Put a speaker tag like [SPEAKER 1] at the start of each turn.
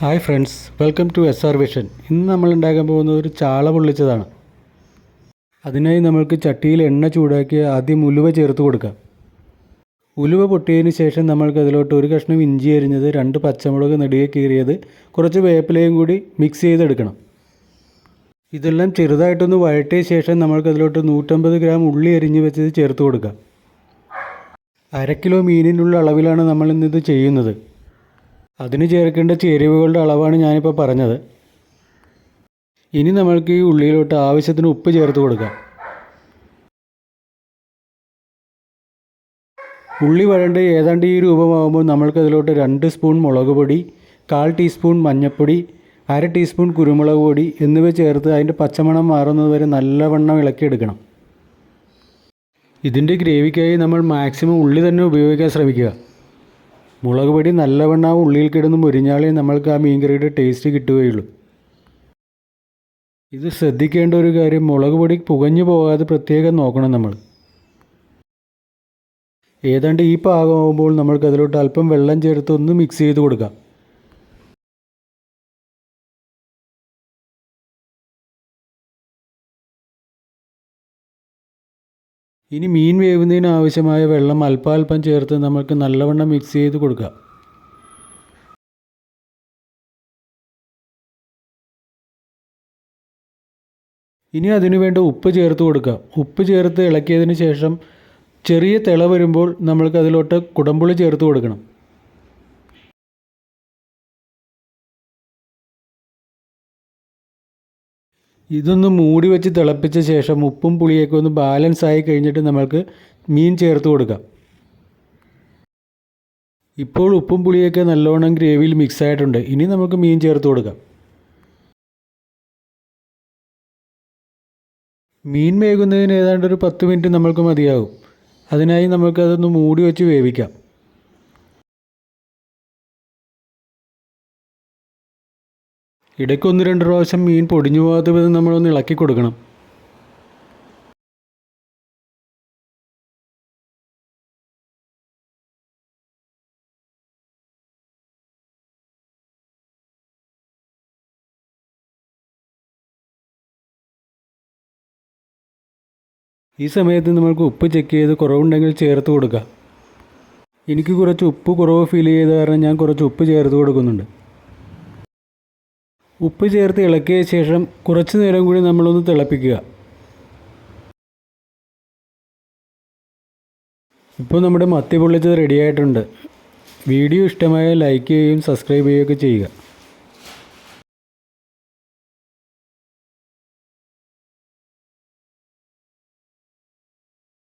[SPEAKER 1] Hi friends, welcome to SR vision. ഇന്ന് നമ്മൾ ഉണ്ടാക്കാൻ പോകുന്നത് ഒരു ചാള പൊള്ളിച്ചതാണ്. അതിനായി നമ്മൾക്ക് ചട്ടിയിൽ എണ്ണ ചൂടാക്കി ആദ്യം ഉലുവ ചേർത്ത് കൊടുക്കാം. ഉലുവ പൊട്ടിയതിന് ശേഷം നമ്മൾക്ക് അതിലോട്ട് ഒരു കഷ്ണം ഇഞ്ചി അരിഞ്ഞത്, 2 പച്ചമുളക് നെടുകെ കീറിയത്, കുറച്ച് വേപ്പിലയും കൂടി മിക്സ് ചെയ്തെടുക്കണം. ഇതെല്ലാം ചെറുതായിട്ടൊന്ന് വഴറ്റിയ ശേഷം നമ്മൾക്ക് അതിലോട്ട് 150 ഗ്രാം ഉള്ളി അരിഞ്ഞ് വെച്ചത് ചേർത്ത് കൊടുക്കാം. 1/2 കിലോ മീനിനുള്ള അളവിലാണ് നമ്മൾ ഇന്നിത് ചെയ്യുന്നത്. അതിന് ചേർക്കേണ്ട ചേരുവകളുടെ അളവാണ് ഞാനിപ്പോൾ പറഞ്ഞത്. ഇനി നമ്മൾക്ക് ഈ ഉള്ളിയിലോട്ട് ആവശ്യത്തിന് ഉപ്പ് ചേർത്ത് കൊടുക്കാം. ഉള്ളി വഴണ്ട് ഏതാണ്ട് ഈ രൂപമാകുമ്പോൾ നമ്മൾക്ക് അതിലോട്ട് 2 സ്പൂൺ മുളക് പൊടി, 1/4 ടീസ്പൂൺ മഞ്ഞൾപ്പൊടി, 1/2 ടീസ്പൂൺ കുരുമുളക് പൊടി എന്നിവ ചേർത്ത് അതിൻ്റെ പച്ചമണം മാറുന്നത് വരെ നല്ലവണ്ണം ഇളക്കിയെടുക്കണം. ഇതിൻ്റെ ഗ്രേവിക്കായി നമ്മൾ മാക്സിമം ഉള്ളി തന്നെ ഉപയോഗിക്കാൻ ശ്രമിക്കുക. മുളക് പൊടി നല്ലവണ്ണം ഉള്ളിയിൽ കിടന്ന് മുരിഞ്ഞാലേ നമ്മൾക്ക് ആ മീൻകറിയുടെ ടേസ്റ്റ് കിട്ടുകയുള്ളൂ. ഇത് ശ്രദ്ധിക്കേണ്ട ഒരു കാര്യം, മുളക് പൊടി പുകഞ്ഞു പോകാതെ പ്രത്യേകം നോക്കണം നമ്മൾ. ഏതാണ്ട് ഈ പാകമാകുമ്പോൾ നമ്മൾക്ക് അതിലോട്ട് അല്പം വെള്ളം ചേർത്ത് ഒന്ന് മിക്സ് ചെയ്ത് കൊടുക്കാം. ഇനി മീൻ വേവുന്നതിന് ആവശ്യമായ വെള്ളം അല്പാൽപ്പം ചേർത്ത് നമുക്ക് നല്ലവണ്ണം മിക്സ് ചെയ്ത് കൊടുക്കാം. ഇനി അതിനു വേണ്ട ഉപ്പ് ചേർത്ത് കൊടുക്കാം. ഉപ്പ് ചേർത്ത് ഇളക്കിയതിന് ശേഷം ചെറിയ തിള വരുമ്പോൾ നമ്മൾക്ക് അതിലോട്ട് കുടംപുളി ചേർത്ത് കൊടുക്കണം. ഇതൊന്ന് മൂടി വെച്ച് തിളപ്പിച്ച ശേഷം ഉപ്പും പുളിയൊക്കെ ഒന്ന് ബാലൻസ് ആയി കഴിഞ്ഞിട്ട് നമ്മൾക്ക് മീൻ ചേർത്ത് കൊടുക്കാം. ഇപ്പോൾ ഉപ്പും പുളിയൊക്കെ നല്ലോണം ഗ്രേവിയിൽ മിക്സ് ആയിട്ടുണ്ട്. ഇനി നമുക്ക് മീൻ ചേർത്ത് കൊടുക്കാം. മീൻ വേകുന്നതിന് ഏതാണ്ട് ഒരു 10 മിനിറ്റ് നമ്മൾക്ക് മതിയാകും. അതിനായി നമുക്കതൊന്ന് മൂടി വെച്ച് വേവിക്കാം. ഇടയ്ക്ക് 1-2 പ്രാവശ്യം മീൻ പൊടിഞ്ഞു പോകാത്ത വിധം നമ്മളൊന്ന് ഇളക്കി കൊടുക്കണം. ഈ സമയത്ത് നമ്മൾക്ക് ഉപ്പ് ചെക്ക് ചെയ്ത് കുറവുണ്ടെങ്കിൽ ചേർത്ത് കൊടുക്കാം. എനിക്ക് കുറച്ച് ഉപ്പ് കുറവ് ഫീൽ ചെയ്ത കാരണം ഞാൻ കുറച്ച് ഉപ്പ് ചേർത്ത് കൊടുക്കുന്നുണ്ട്. ഉപ്പ് ചേർത്ത് ഇളക്കിയ ശേഷം കുറച്ച് നേരം കൂടി നമ്മളൊന്ന് തിളപ്പിക്കുക. ഇപ്പോൾ നമ്മുടെ മത്തി പൊള്ളിച്ചത് റെഡി ആയിട്ടുണ്ട്. വീഡിയോ ഇഷ്ടമായാൽ ലൈക്ക് ചെയ്യുകയും സബ്സ്ക്രൈബ് ചെയ്യുകയൊക്കെ ചെയ്യുക.